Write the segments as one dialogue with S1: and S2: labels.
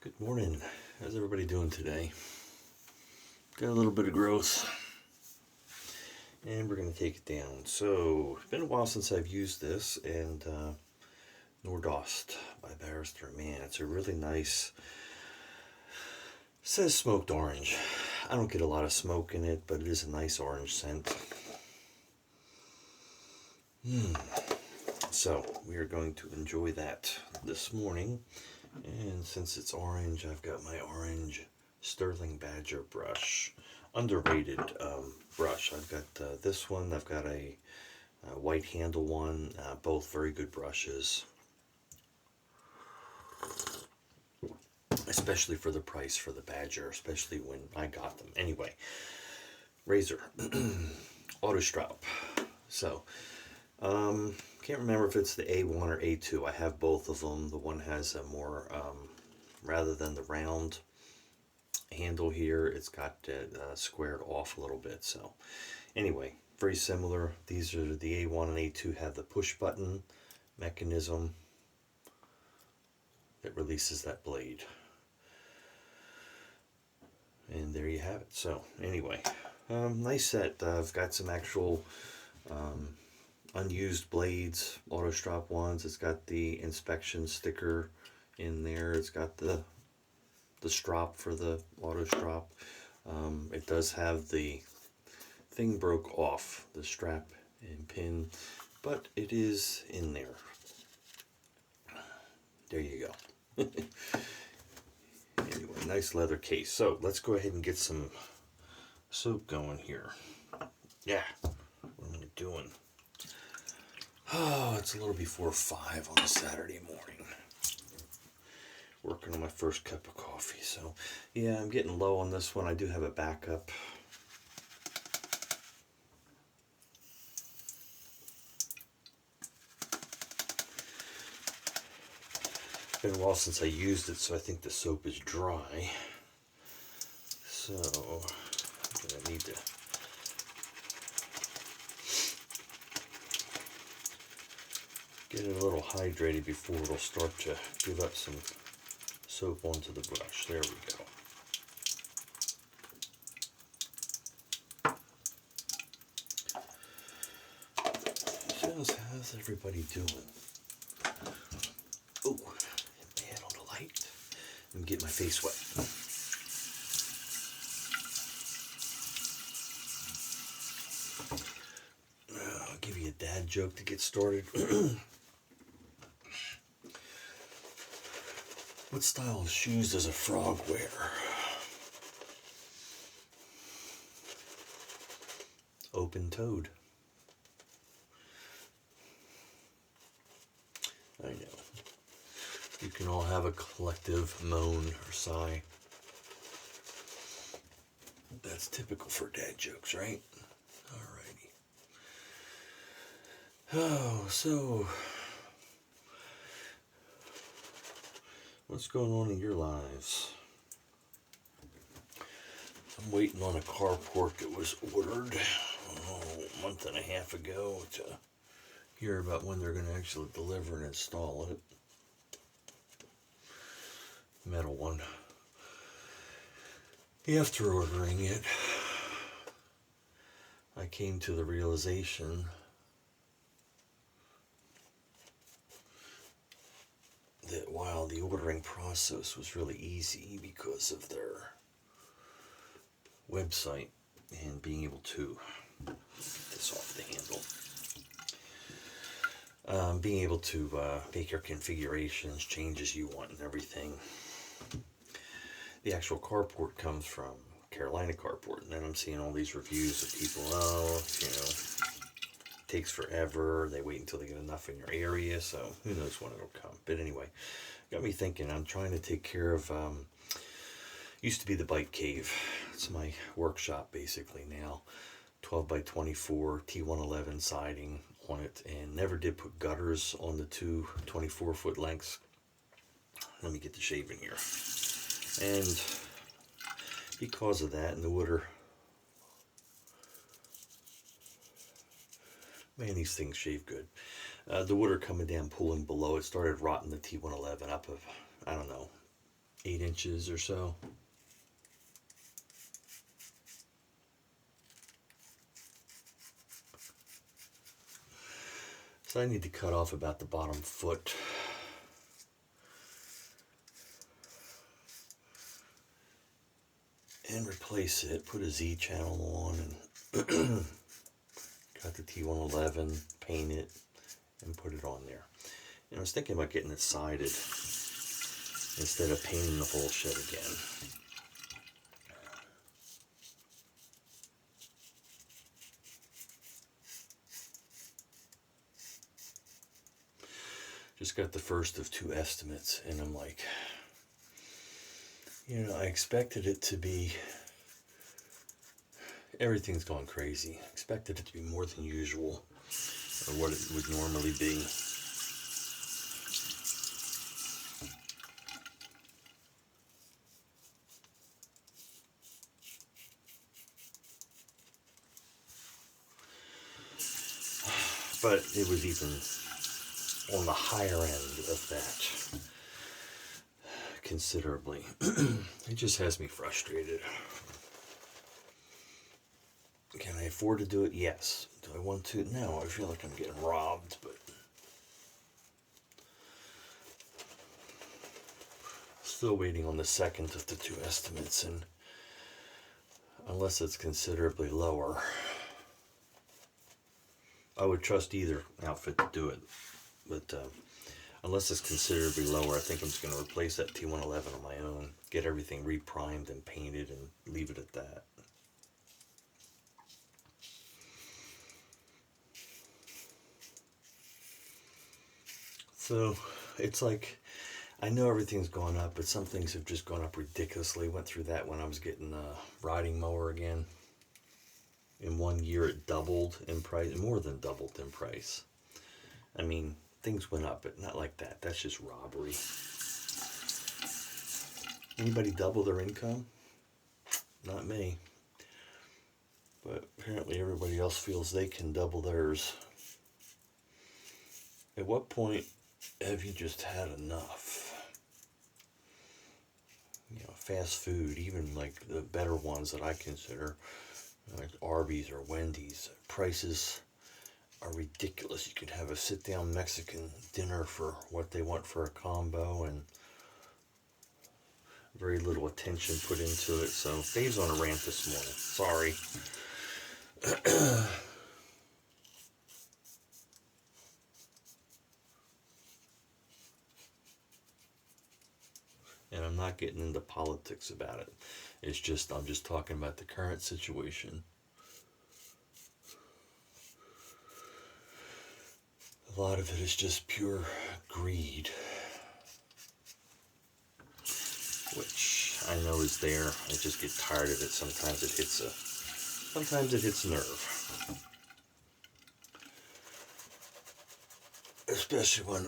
S1: Good morning. How's everybody doing today? Got a little bit of growth, and we're going to take it down. So, it's been a while since I've used this, and Nordost by Barrister and Mann. It's a really nice, says smoked orange. I don't get a lot of smoke in it, but it is a nice orange scent. So, we are going to enjoy that this morning. And since it's orange, I've got my orange Stirling Badger brush. Underrated brush. I've got this one, I've got a white handle one, both very good brushes. Especially for the price for the Badger, especially when I got them. Anyway, razor, Autostrop. So, can't remember if it's the A1 or A2. I have both of them. The one has a more, rather than the round handle here, it's got it squared off a little bit. So anyway, very similar. These are the A1 and A2 have the push button mechanism that releases that blade. And there you have it. So anyway, nice set. I've got some actual unused blades, Autostrop ones. It's got the inspection sticker in there. It's got the strop for the Autostrop. It does have the thing broke off, the strap and pin, but it is in there. There you go. Anyway, nice leather case. So let's go ahead and get some soap going here. Yeah, what am I doing? Oh, it's a little before 5 on a Saturday morning. Working on my first cup of coffee. So, yeah, I'm getting low on this one. I do have a backup. It's been a while since I used it, so I think the soap is dry. So, I'm going to need to get it a little hydrated before it'll start to give up some soap onto the brush. There we go. So, how's everybody doing? Oh, hit my head on the light and get my face wet. I'll give you a dad joke to get started. What style of shoes does a frog wear? Open-toed. I know. You can all have a collective moan or sigh. That's typical for dad jokes, right? Alrighty. Oh, so what's going on in your lives? I'm waiting on a carport that was ordered a month and a half ago to hear about when they're going to actually deliver and install it. Metal one. After ordering it, I came to the realization that while the ordering process was really easy because of their website and being able to get this off the handle, being able to make your configurations, changes you want and everything. The actual carport comes from Carolina Carport, and then I'm seeing all these reviews of people, it takes forever, they wait until they get enough in your area, so who knows when it'll come. But anyway, got me thinking. I'm trying to take care of, used to be the Bike Cave. It's my workshop basically now. 12 by 24 T111 siding on it, and never did put gutters on the two 24-foot lengths. Let me get the shaving here. And because of that, and the water, man, these things shave good. The water coming down, pooling below, it started rotting the T111 up of, I don't know, 8 inches or so. So I need to cut off about the bottom foot. And replace it, put a Z channel on, and got the T111, paint it, and put it on there. And I was thinking about getting it sided instead of painting the whole shed again. Just got the first of 2 estimates, and I'm like, I expected it to be, everything's gone crazy. I expected it to be more than usual, or what it would normally be. But it was even on the higher end of that, considerably. It just has me frustrated. Can I afford to do it? Yes. Do I want to? No. I feel like I'm getting robbed, but still waiting on the second of the 2 estimates, and unless it's considerably lower, I would trust either outfit to do it. But unless it's considerably lower, I think I'm just going to replace that T111 on my own, get everything reprimed and painted, and leave it at that. So it's like, I know everything's gone up, but some things have just gone up ridiculously. Went through that when I was getting a riding mower again. In 1 year it doubled in price, more than doubled in price. I mean, things went up, but not like that. That's just robbery. Anybody double their income? Not me. But apparently everybody else feels they can double theirs. At what point have you just had enough? Fast food, even like the better ones that I consider, like Arby's or Wendy's, prices are ridiculous. You could have a sit-down Mexican dinner for what they want for a combo, and very little attention put into it. So Dave's on a rant this morning. Sorry. And I'm not getting into politics about it. It's just, I'm just talking about the current situation. A lot of it is just pure greed, which I know is there. I just get tired of it. Sometimes it hits a nerve. Especially when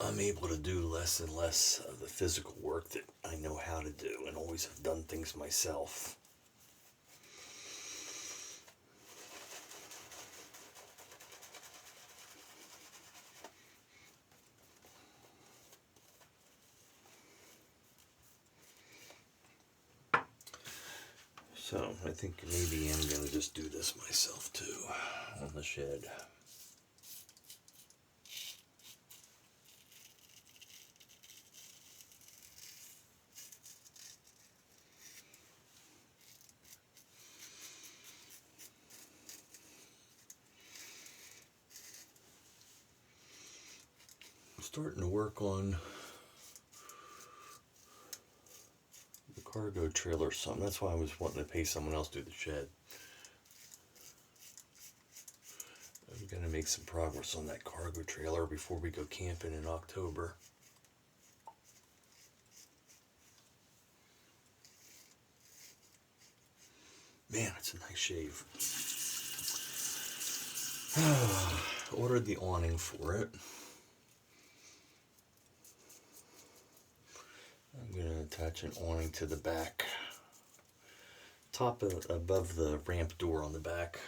S1: I'm able to do less and less of the physical work that I know how to do and always have done things myself. So I think maybe I'm going to just do this myself too on the shed. I'm starting to work on the cargo trailer or something. That's why I was wanting to pay someone else to do the shed. I'm going to make some progress on that cargo trailer before we go camping in October. Man, it's a nice shave. Ordered the awning for it. I'm going to attach an awning to the back, above the ramp door on the back.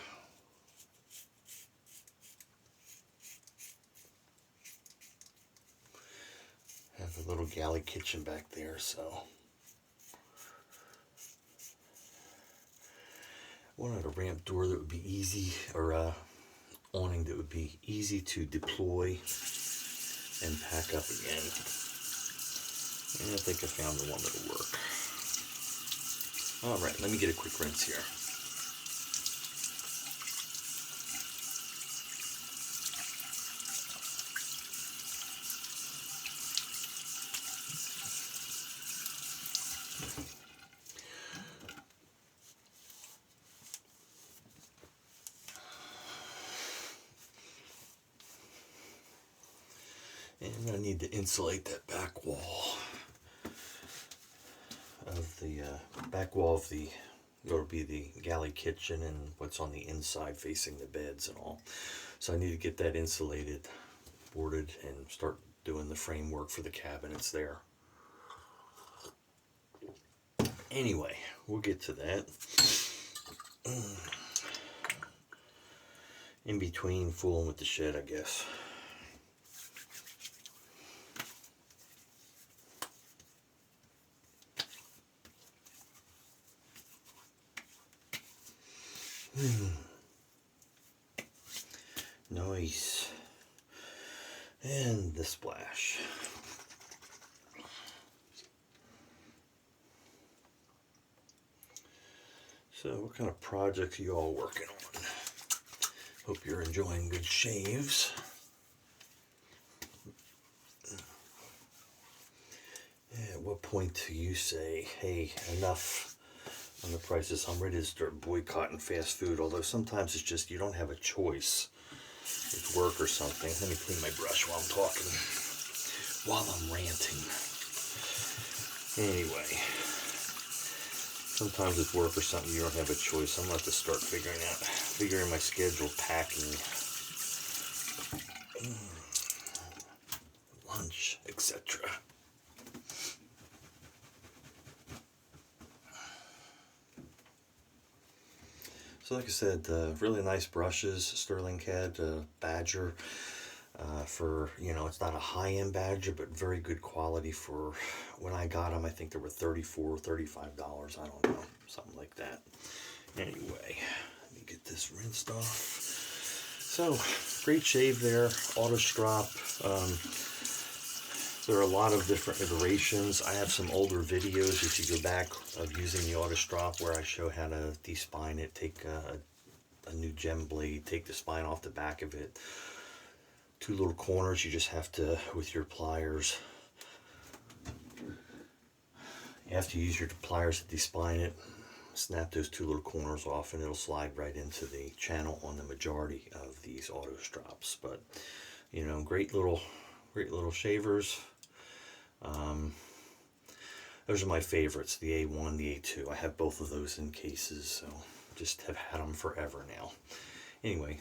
S1: a little galley kitchen back there, so I wanted a ramp door that would be easy, or awning that would be easy to deploy and pack up again. And I think I found the one that'll work. Alright, let me get a quick rinse here. And I need to insulate that back wall of the it'll be the galley kitchen and what's on the inside facing the beds and all. So I need to get that insulated, boarded, and start doing the framework for the cabinets there. Anyway, we'll get to that. In between fooling with the shed, I guess. Nice. And the splash. So what kind of projects are you all working on? Hope you're enjoying good shaves. At what point do you say, hey, enough on the prices? I'm ready to start boycotting fast food, although sometimes it's just you don't have a choice with work or something. Let me clean my brush while I'm talking, while I'm ranting. Anyway, sometimes with work or something you don't have a choice. I'm going to have to start figuring my schedule, packing, lunch, etc. So like I said, really nice brushes. Stirling had Badger for, it's not a high-end Badger, but very good quality for when I got them. I think they were $34, $35. I don't know, something like that. Anyway, let me get this rinsed off. So, great shave there, Autostrop. There are a lot of different iterations. I have some older videos, if you go back, of using the Autostrop where I show how to despine it, take a new gem blade, take the spine off the back of it. Two little corners, you just have to, with your pliers, you have to use your pliers to despine it, snap those two little corners off, and it'll slide right into the channel on the majority of these Autostrops. But, great little shavers. Those are my favorites, the A1, the A2. I have both of those in cases, so just have had them forever now. Anyway,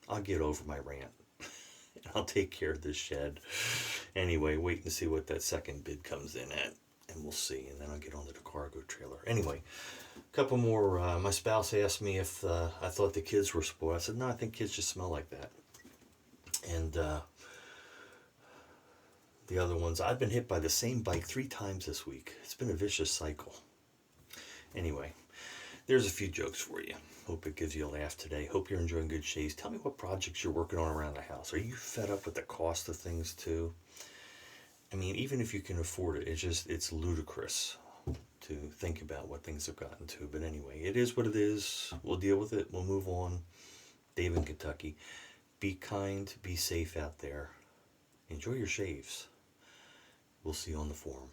S1: I'll get over my rant. I'll take care of this shed. Anyway, wait and see what that second bid comes in at, and we'll see. And then I'll get onto the cargo trailer. Anyway, a couple more. My spouse asked me if I thought the kids were spoiled. I said, no, I think kids just smell like that. And the other ones, I've been hit by the same bike 3 times this week. It's been a vicious cycle. Anyway, there's a few jokes for you. Hope it gives you a laugh today. Hope you're enjoying good shaves. Tell me what projects you're working on around the house. Are you fed up with the cost of things too? I mean, even if you can afford it, it's ludicrous to think about what things have gotten to. But anyway, it is what it is. We'll deal with it. We'll move on. Dave in Kentucky. Be kind. Be safe out there. Enjoy your shaves. We'll see you on the forum.